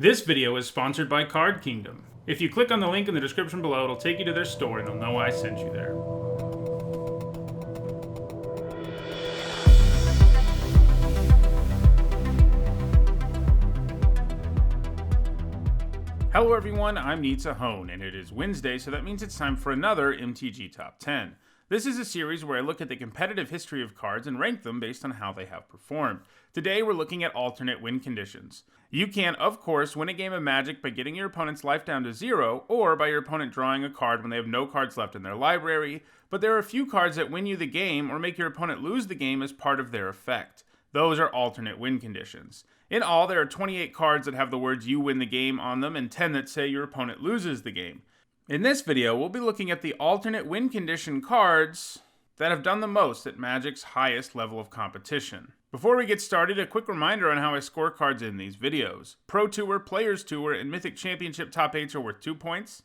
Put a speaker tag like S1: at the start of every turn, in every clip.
S1: This video is sponsored by Card Kingdom. If you click on the link in the description below, it'll take you to their store and they'll know I sent you there. Hello everyone, I'm Nitsa Hone, and it is Wednesday, so that means it's time for another MTG Top 10. This is a series where I look at the competitive history of cards and rank them based on how they have performed. Today we're looking at alternate win conditions. You can, of course, win a game of Magic by getting your opponent's life down to 0, or by your opponent drawing a card when they have no cards left in their library, but there are a few cards that win you the game or make your opponent lose the game as part of their effect. Those are alternate win conditions. In all, there are 28 cards that have the words "you win the game" on them and 10 that say your opponent loses the game. In this video, we'll be looking at the alternate win condition cards that have done the most at Magic's highest level of competition. Before we get started, a quick reminder on how I score cards in these videos. Pro Tour, Players Tour, and Mythic Championship top 8s are worth 2 points,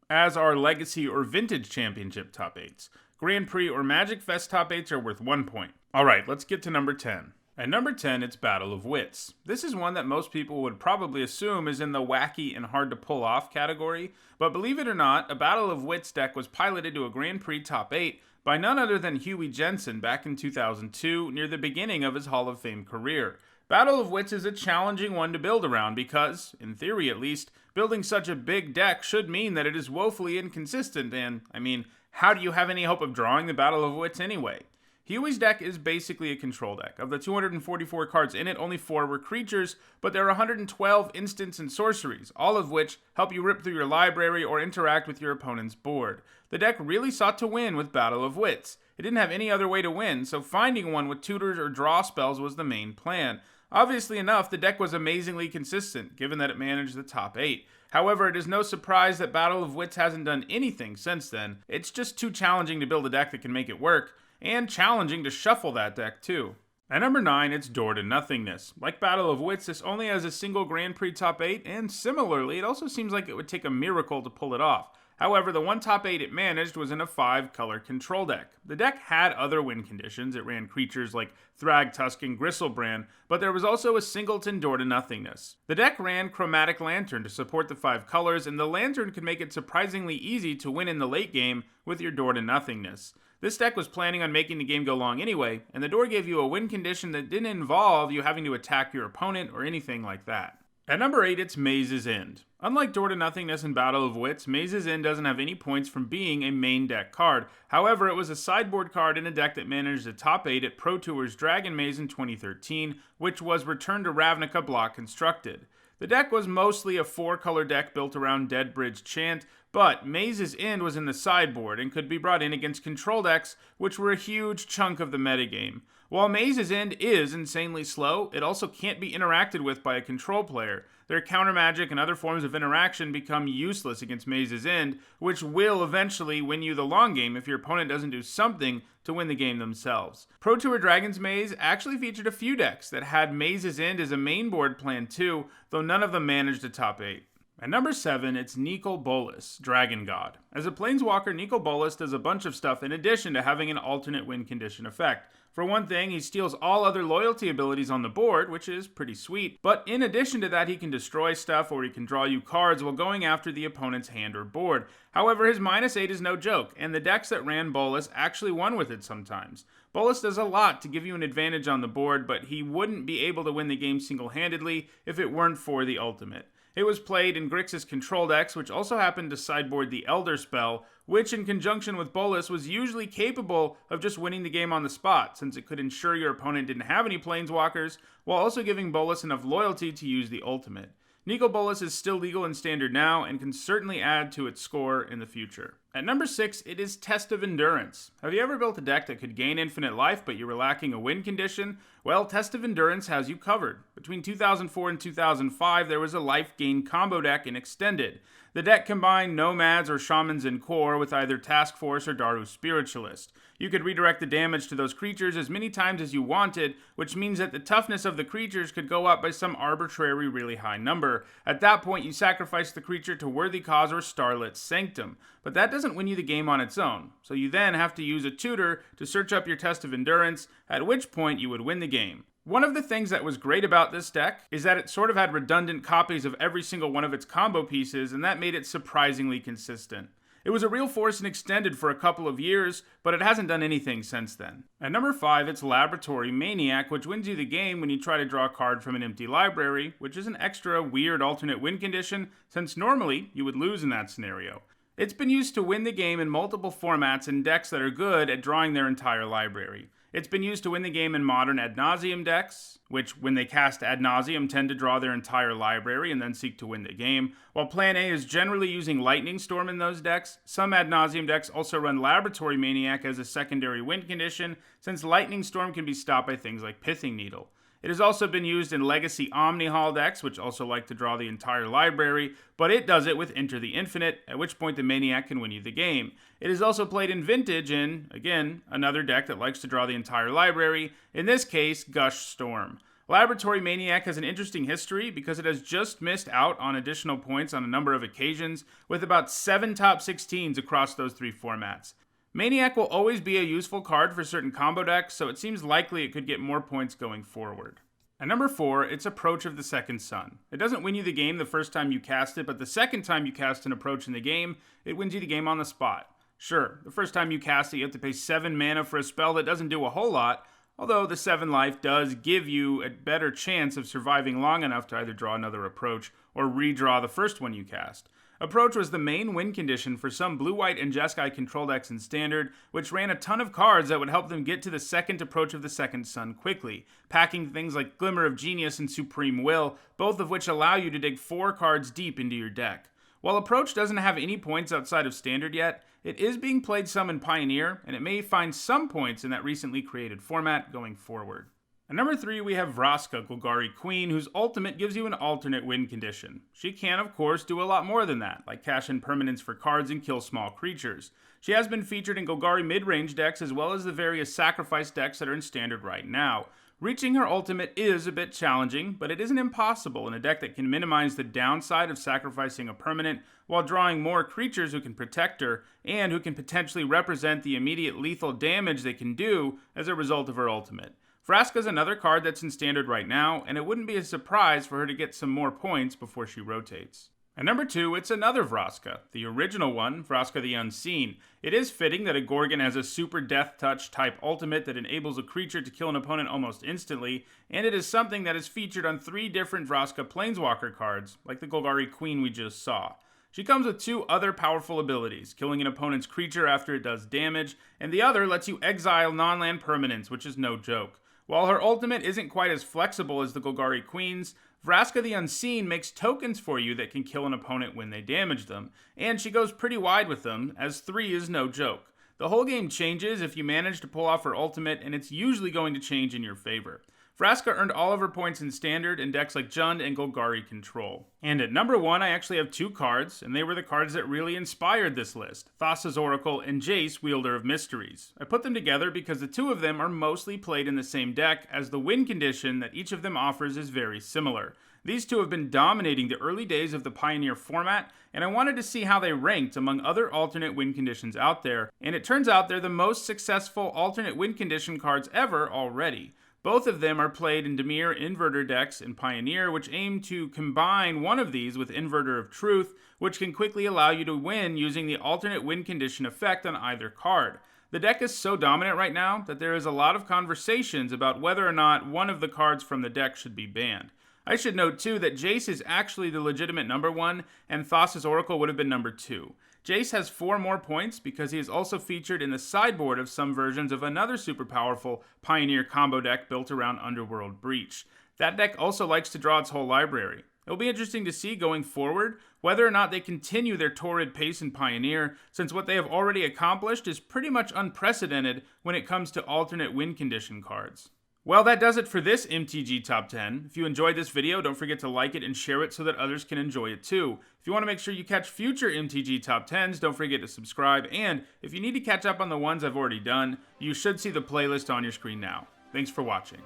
S1: as are Legacy or Vintage Championship top 8s. Grand Prix or Magic Fest top 8s are worth 1 point. Alright, let's get to number 10. At number 10, it's Battle of Wits. This is one that most people would probably assume is in the wacky and hard to pull off category, but believe it or not, a Battle of Wits deck was piloted to a Grand Prix top 8 by none other than Huey Jensen back in 2002, near the beginning of his Hall of Fame career. Battle of Wits is a challenging one to build around because, in theory at least, building such a big deck should mean that it is woefully inconsistent and, how do you have any hope of drawing the Battle of Wits anyway? Huey's deck is basically a control deck. Of the 244 cards in it, only 4 were creatures, but there are 112 instants and sorceries, all of which help you rip through your library or interact with your opponent's board. The deck really sought to win with Battle of Wits. It didn't have any other way to win, so finding one with tutors or draw spells was the main plan. Obviously enough, the deck was amazingly consistent, given that it managed the top 8. However, it is no surprise that Battle of Wits hasn't done anything since then. It's just too challenging to build a deck that can make it work, and challenging to shuffle that deck too. At number 9, it's Door to Nothingness. Like Battle of Wits, this only has a single Grand Prix top 8, and similarly, it also seems like it would take a miracle to pull it off. However, the one top 8 it managed was in a 5-color control deck. The deck had other win conditions. It ran creatures like Thragtusk and Gristlebrand, but there was also a singleton Door to Nothingness. The deck ran Chromatic Lantern to support the 5 colors, and the Lantern could make it surprisingly easy to win in the late game with your Door to Nothingness. This deck was planning on making the game go long anyway, and the door gave you a win condition that didn't involve you having to attack your opponent or anything like that. At number 8, it's Maze's End. Unlike Door to Nothingness and Battle of Wits, Maze's End doesn't have any points from being a main deck card. However, it was a sideboard card in a deck that managed the top 8 at Pro Tour's Dragon Maze in 2013, which was Return to Ravnica block constructed. The deck was mostly a 4-color deck built around Deadbridge Chant, but Maze's End was in the sideboard and could be brought in against control decks, which were a huge chunk of the metagame. While Maze's End is insanely slow, it also can't be interacted with by a control player. Their counter magic and other forms of interaction become useless against Maze's End, which will eventually win you the long game if your opponent doesn't do something to win the game themselves. Pro Tour Dragon's Maze actually featured a few decks that had Maze's End as a main board plan too, though none of them managed the top 8. At number 7, it's Nikobolas, Dragon God. As a Planeswalker, Nikobolas does a bunch of stuff in addition to having an alternate win condition effect. For one thing, he steals all other loyalty abilities on the board, which is pretty sweet, but in addition to that, he can destroy stuff or he can draw you cards while going after the opponent's hand or board. However, his -8 is no joke, and the decks that ran Bolas actually won with it sometimes. Bolas does a lot to give you an advantage on the board, but he wouldn't be able to win the game single-handedly if it weren't for the ultimate. It was played in Grixis control decks, which also happened to sideboard the Elder spell, which in conjunction with Bolas was usually capable of just winning the game on the spot, since it could ensure your opponent didn't have any Planeswalkers, while also giving Bolas enough loyalty to use the ultimate. Nikobolas is still legal in Standard now, and can certainly add to its score in the future. At number 6, it is Test of Endurance. Have you ever built a deck that could gain infinite life, but you were lacking a win condition? Well, Test of Endurance has you covered. Between 2004 and 2005, there was a life gain combo deck in Extended. The deck combined Nomads or Shamans in core with either Task Force or Daru Spiritualist. You could redirect the damage to those creatures as many times as you wanted, which means that the toughness of the creatures could go up by some arbitrary really high number. At that point, you sacrifice the creature to Worthy Cause or Starlit Sanctum. But that doesn't win you the game on its own, so you then have to use a tutor to search up your Test of Endurance, at which point you would win the game. One of the things that was great about this deck is that it sort of had redundant copies of every single one of its combo pieces, and that made it surprisingly consistent. It was a real force and extended for a couple of years, but it hasn't done anything since then. At number 5, it's Laboratory Maniac, which wins you the game when you try to draw a card from an empty library, which is an extra weird alternate win condition, since normally you would lose in that scenario. It's been used to win the game in multiple formats in decks that are good at drawing their entire library. It's been used to win the game in modern ad nauseam decks, which when they cast ad nauseam tend to draw their entire library and then seek to win the game. While Plan A is generally using Lightning Storm in those decks, some ad nauseam decks also run Laboratory Maniac as a secondary win condition, since Lightning Storm can be stopped by things like Pithing Needle. It has also been used in Legacy Omnihall decks, which also like to draw the entire library, but it does it with Enter the Infinite, at which point the Maniac can win you the game. It is also played in Vintage in, again, another deck that likes to draw the entire library, in this case, Gush Storm. Laboratory Maniac has an interesting history because it has just missed out on additional points on a number of occasions, with about 7 top 16s across those 3 formats. Maniac will always be a useful card for certain combo decks, so it seems likely it could get more points going forward. At number 4, it's Approach of the Second Sun. It doesn't win you the game the first time you cast it, but the second time you cast an Approach in the game, it wins you the game on the spot. Sure, the first time you cast it, you have to pay 7 mana for a spell that doesn't do a whole lot, although the 7 life does give you a better chance of surviving long enough to either draw another Approach or redraw the first one you cast. Approach was the main win condition for some blue-white and Jeskai control decks in Standard, which ran a ton of cards that would help them get to the second Approach of the Second Sun quickly, packing things like Glimmer of Genius and Supreme Will, both of which allow you to dig 4 cards deep into your deck. While Approach doesn't have any points outside of Standard yet, it is being played some in Pioneer, and it may find some points in that recently created format going forward. At number 3, we have Vraska, Gauri Queen, whose ultimate gives you an alternate win condition. She can, of course, do a lot more than that, like cash in permanents for cards and kill small creatures. She has been featured in Golgari mid-range decks as well as the various sacrifice decks that are in Standard right now. Reaching her ultimate is a bit challenging, but it isn't impossible in a deck that can minimize the downside of sacrificing a permanent while drawing more creatures who can protect her and who can potentially represent the immediate lethal damage they can do as a result of her ultimate. Vraska's another card that's in Standard right now, and it wouldn't be a surprise for her to get some more points before she rotates. At number 2, it's another Vraska, the original one, Vraska the Unseen. It is fitting that a Gorgon has a super Death Touch type ultimate that enables a creature to kill an opponent almost instantly, and it is something that is featured on 3 different Vraska Planeswalker cards, like the Gauri Queen we just saw. She comes with 2 other powerful abilities, killing an opponent's creature after it does damage, and the other lets you exile non-land permanents, which is no joke. While her ultimate isn't quite as flexible as the Golgari Queen's, Vraska the Unseen makes tokens for you that can kill an opponent when they damage them, and she goes pretty wide with them, as 3 is no joke. The whole game changes if you manage to pull off her ultimate, and it's usually going to change in your favor. Vraska earned all of her points in Standard in decks like Jund and Golgari Control. And at number 1, I actually have 2 cards, and they were the cards that really inspired this list, Thassa's Oracle and Jace, Wielder of Mysteries. I put them together because the 2 of them are mostly played in the same deck, as the win condition that each of them offers is very similar. These 2 have been dominating the early days of the Pioneer format, and I wanted to see how they ranked among other alternate win conditions out there, and it turns out they're the most successful alternate win condition cards ever already. Both of them are played in Dimir Inverter decks in Pioneer, which aim to combine one of these with Inverter of Truth, which can quickly allow you to win using the alternate win condition effect on either card. The deck is so dominant right now that there is a lot of conversations about whether or not one of the cards from the deck should be banned. I should note too that Jace is actually the legitimate number 1, and Thassa's Oracle would have been number 2. Jace has 4 more points because he is also featured in the sideboard of some versions of another super powerful Pioneer combo deck built around Underworld Breach. That deck also likes to draw its whole library. It'll be interesting to see going forward whether or not they continue their torrid pace in Pioneer, since what they have already accomplished is pretty much unprecedented when it comes to alternate win condition cards. Well, that does it for this MTG Top 10. If you enjoyed this video, don't forget to like it and share it so that others can enjoy it too. If you want to make sure you catch future MTG Top 10s, don't forget to subscribe, and if you need to catch up on the ones I've already done, you should see the playlist on your screen now. Thanks for watching.